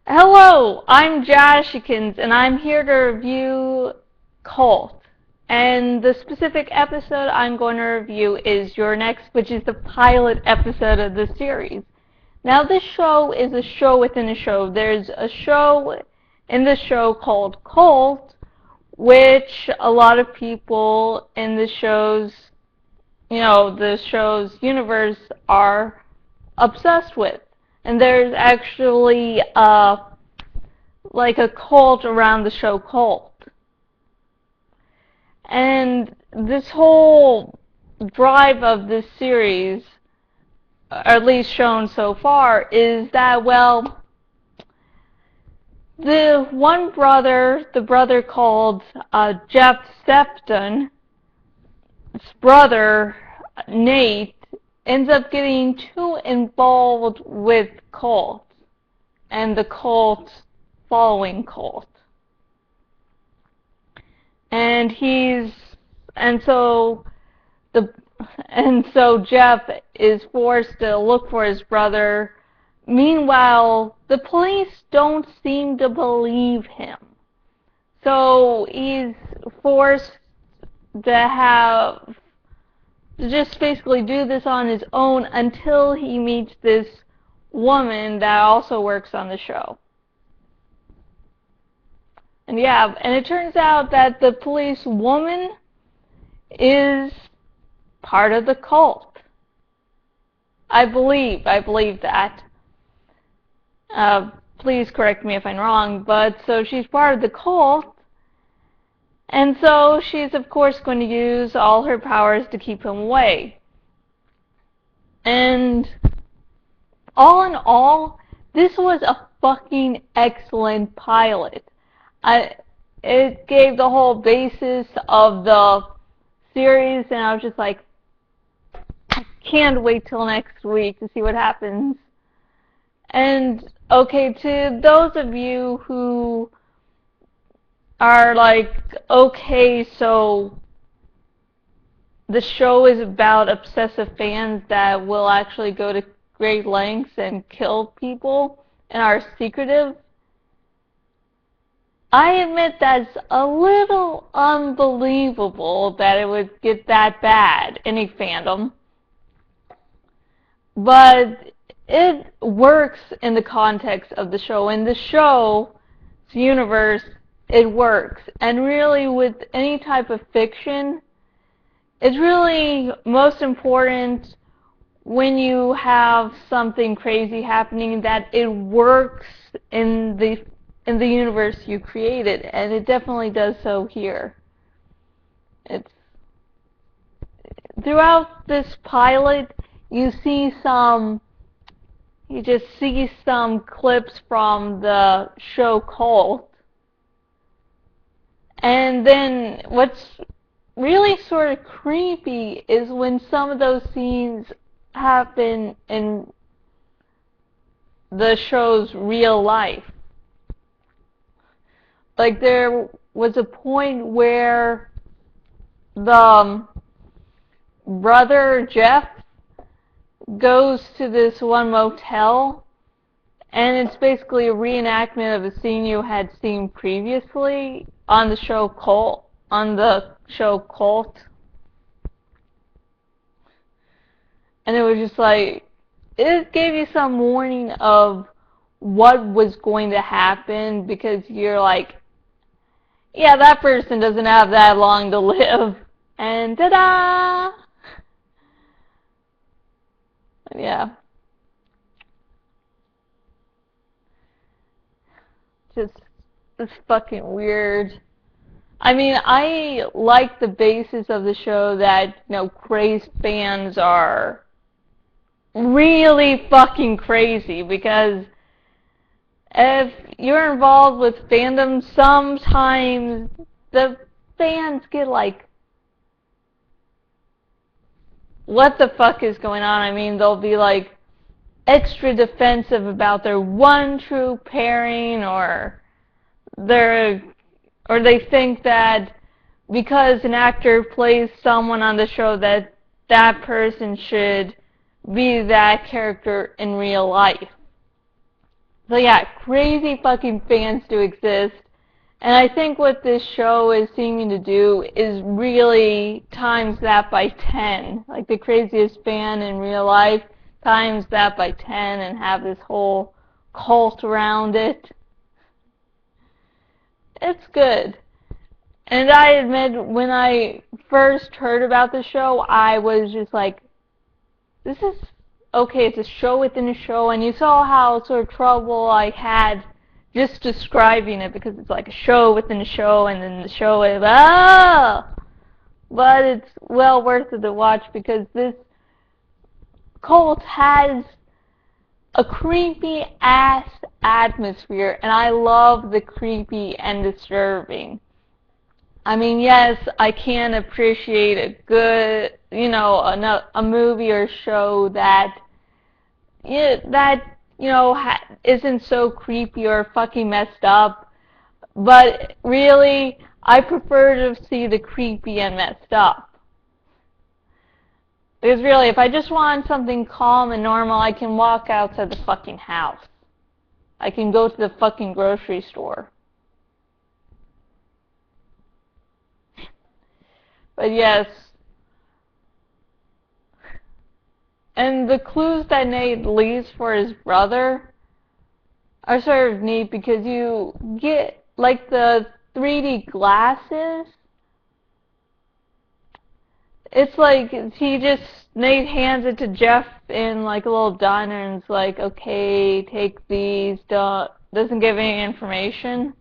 Hello, I'm Jashykins, and I'm here to review Cult. And the specific episode I'm going to review is Your Next, which is the pilot episode of the series. Now, this show is a show within a show. There's a show in the show called Cult, which a lot of people in the show's universe are obsessed with. And there's actually like a cult around the show Cult. And this whole drive of this series, or at least shown so far, is that, well, the one brother, the brother called Jeff Sefton's brother, Nate, ends up getting too involved with Cult and the cult following Cult. And so Jeff is forced to look for his brother. Meanwhile, the police don't seem to believe him. So he's forced to just basically do this on his own until he meets this woman that also works on the show. And it turns out that the police woman is part of the cult. I believe that. Please correct me if I'm wrong, but so she's part of the cult, and so she's of course going to use all her powers to keep him away. And all in all, this was a fucking excellent pilot. It gave the whole basis of the series, and I was just like, I can't wait till next week to see what happens. And, okay, to those of you who are like, okay, so the show is about obsessive fans that will actually go to great lengths and kill people and are secretive, I admit that's a little unbelievable that it would get that bad, any fandom. But it works in the context of the show. In the show's universe, it works. And really, with any type of fiction, it's really most important when you have something crazy happening that it works in the universe you created, and it definitely does so here. It's throughout this pilot, you just see some clips from the show Cult, and then what's really sort of creepy is when some of those scenes happen in the show's real life. Like, there was a point where the brother, Jeff, goes to this one motel, and it's basically a reenactment of a scene you had seen previously on the show Cult. And it was just like, it gave you some warning of what was going to happen, because you're like, yeah, that person doesn't have that long to live. And ta-da! Yeah. Just, it's fucking weird. I mean, I like the basis of the show that, crazed fans are really fucking crazy, because if you're involved with fandom, sometimes the fans get like, what the fuck is going on? I mean, they'll be like extra defensive about their one true pairing, or they think that because an actor plays someone on the show that that person should be that character in real life. So yeah, crazy fucking fans do exist. And I think what this show is seeming to do is really times that by 10. Like the craziest fan in real life, times that by 10 and have this whole cult around it. It's good. And I admit, when I first heard about the show, I was just like, this is okay, it's a show within a show, and you saw how sort of trouble I had just describing it, because it's like a show within a show, and then the show is, but it's well worth it to watch, because this cult has a creepy ass atmosphere, and I love the creepy and disturbing. I mean, yes, I can appreciate a good, a movie or show that, isn't so creepy or fucking messed up. But really, I prefer to see the creepy and messed up. Because really, if I just want something calm and normal, I can walk outside the fucking house. I can go to the fucking grocery store. But yes. And the clues that Nate leaves for his brother are sort of neat, because you get, like, the 3D glasses. It's like Nate hands it to Jeff in, like, a little diner, and it's like, okay, take these, doesn't give any information.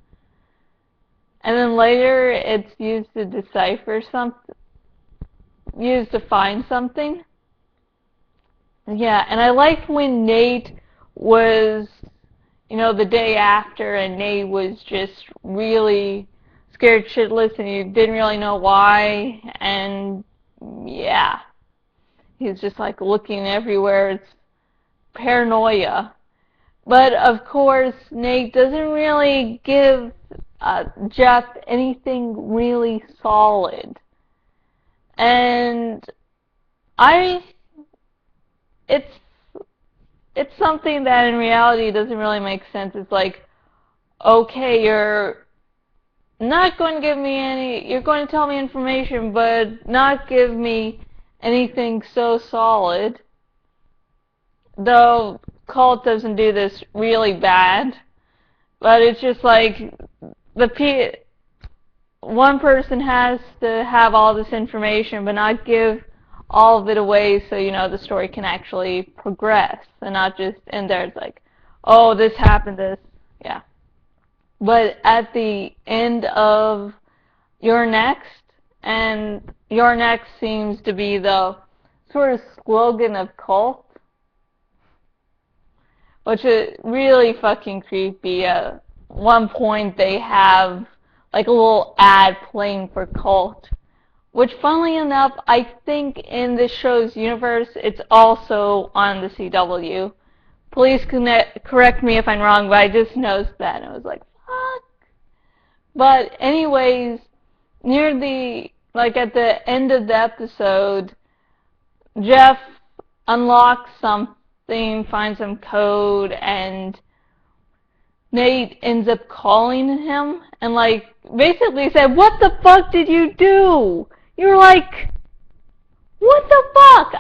And then later, it's used to decipher something, used to find something. Yeah, and I liked when Nate was, the day after, and Nate was just really scared shitless, and he didn't really know why, and yeah, he's just like looking everywhere. It's paranoia. But of course, Nate doesn't really give Jeff anything really solid. And it's something that in reality doesn't really make sense. It's like, okay, you're not going to give me you're going to tell me information, but not give me anything so solid. Though cult doesn't do this really bad, but it's just like one person has to have all this information, but not give all of it away, so the story can actually progress, and not just end there. It's like, oh, this happened, yeah. But at the end of You're Next, and You're Next seems to be the sort of slogan of cult, which is really fucking creepy. At one point they have like a little ad playing for cult, which funnily enough, I think in this show's universe, it's also on the CW. Please correct me if I'm wrong, but I just noticed that, and I was like, fuck. But anyways, at the end of the episode, Jeff unlocks something, finds some code, and Nate ends up calling him, and basically said, what the fuck did you do? You're like, what the fuck?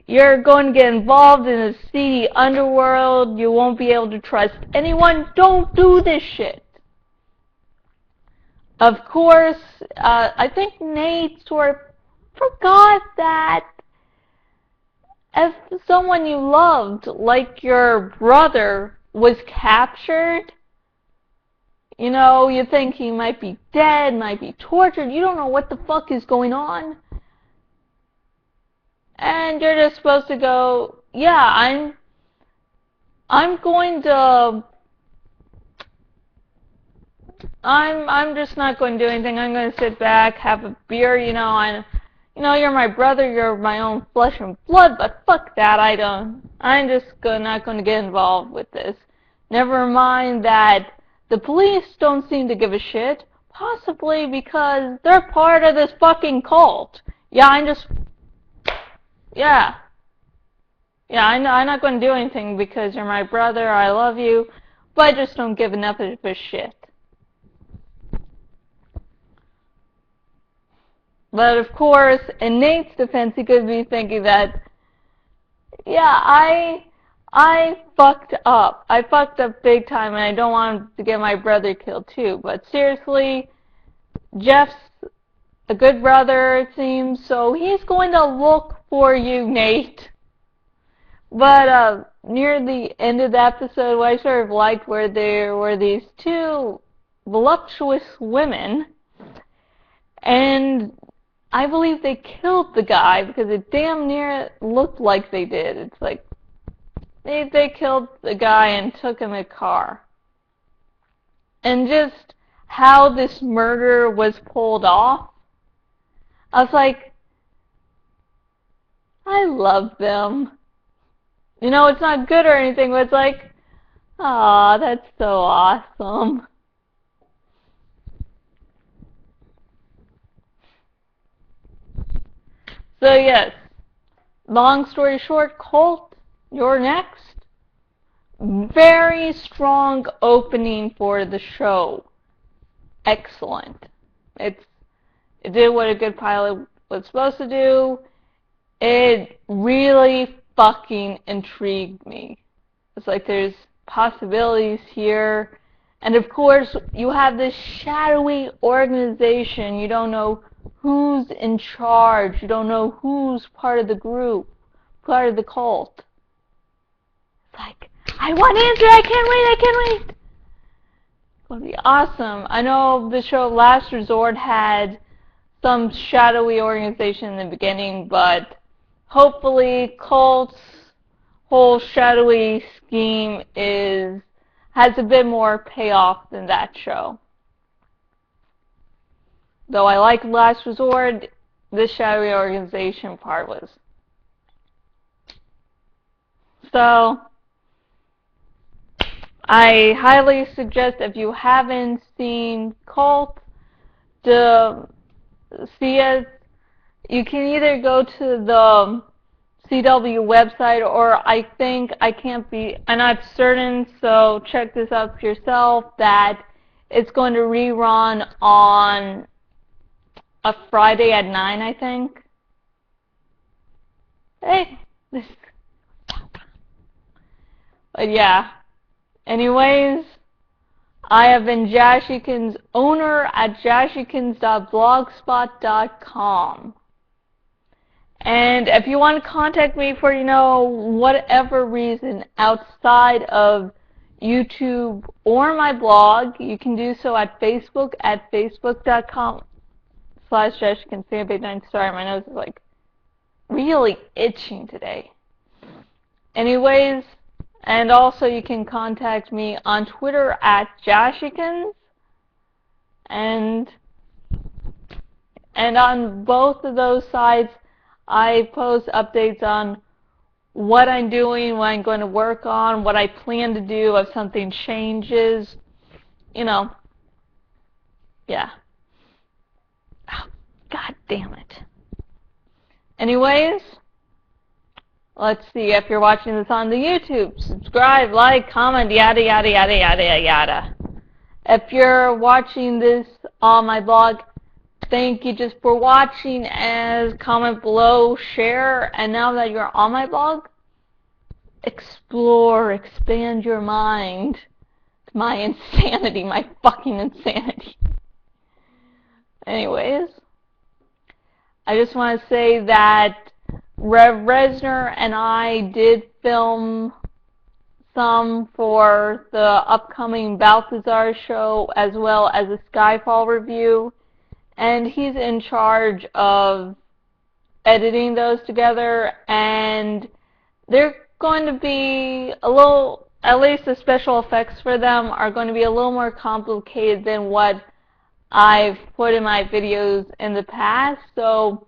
You're going to get involved in a seedy underworld. You won't be able to trust anyone. Don't do this shit. Of course, I think Nate sort of forgot that if someone you loved, like your brother, was captured, you think he might be dead, might be tortured. You don't know what the fuck is going on. And you're just supposed to go, yeah, I'm just not going to do anything. I'm going to sit back, have a beer, you're my brother, you're my own flesh and blood, but fuck that, I'm just not going to get involved with this. Never mind that the police don't seem to give a shit, possibly because they're part of this fucking cult. Yeah, Yeah, I'm not going to do anything because you're my brother, I love you, but I just don't give enough of a shit. But of course, in Nate's defense, he could be thinking that, yeah, I fucked up. I fucked up big time, and I don't want to get my brother killed too. But seriously, Jeff's a good brother, it seems, so he's going to look for you, Nate. But near the end of the episode, what I sort of liked where there were these two voluptuous women, and I believe they killed the guy because it damn near looked like they did. It's like they killed the guy and took him in a car. And just how this murder was pulled off, I was like, I love them. You know, it's not good or anything, but it's like, aw, that's so awesome. So yes, long story short, Colt, you're next. Very strong opening for the show. Excellent. It did what a good pilot was supposed to do. It really fucking intrigued me. It's like there's possibilities here. And of course, you have this shadowy organization. You don't know who's in charge. You don't know who's part of the group, part of the cult. It's like, I want to answer. I can't wait. I can't wait. It's going to be awesome. I know the show Last Resort had some shadowy organization in the beginning, but hopefully Colt's whole shadowy scheme has a bit more payoff than that show. Though I like Last Resort, this shadowy organization part was. So I highly suggest, if you haven't seen Cult, to see it. You can either go to the CW website, or I think, I'm not certain, so check this out for yourself, that it's going to rerun on a Friday at 9, I think. Hey, this. But yeah. Anyways, I have been Jashykins, owner at jashykins.blogspot.com. And if you want to contact me for, whatever reason outside of YouTube or my blog, you can do so at Facebook at facebook.com/jashykins. Sorry, my nose is like really itching today. Anyways, and also you can contact me on Twitter at jashykins, and on both of those sites I post updates on what I'm doing, what I'm going to work on, what I plan to do if something changes, Yeah. Oh, God damn it. Anyways, let's see, if you're watching this on the YouTube, subscribe, like, comment, yada, yada, yada, yada, yada. If you're watching this on my blog, thank you just for watching, and comment below, share, and now that you're on my blog, explore, expand your mind to my insanity, my fucking insanity. Anyways, I just want to say that Rev Resner and I did film some for the upcoming Balthazar show, as well as a Skyfall review, and he's in charge of editing those together, and they're going to be a little, at least the special effects for them are going to be a little more complicated than what I've put in my videos in the past. So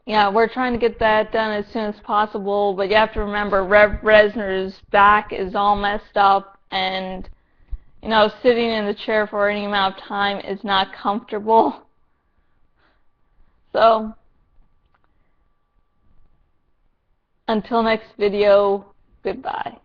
yeah, we're trying to get that done as soon as possible, but you have to remember Rev Resner's back is all messed up, and sitting in the chair for any amount of time is not comfortable. So Until next video, goodbye.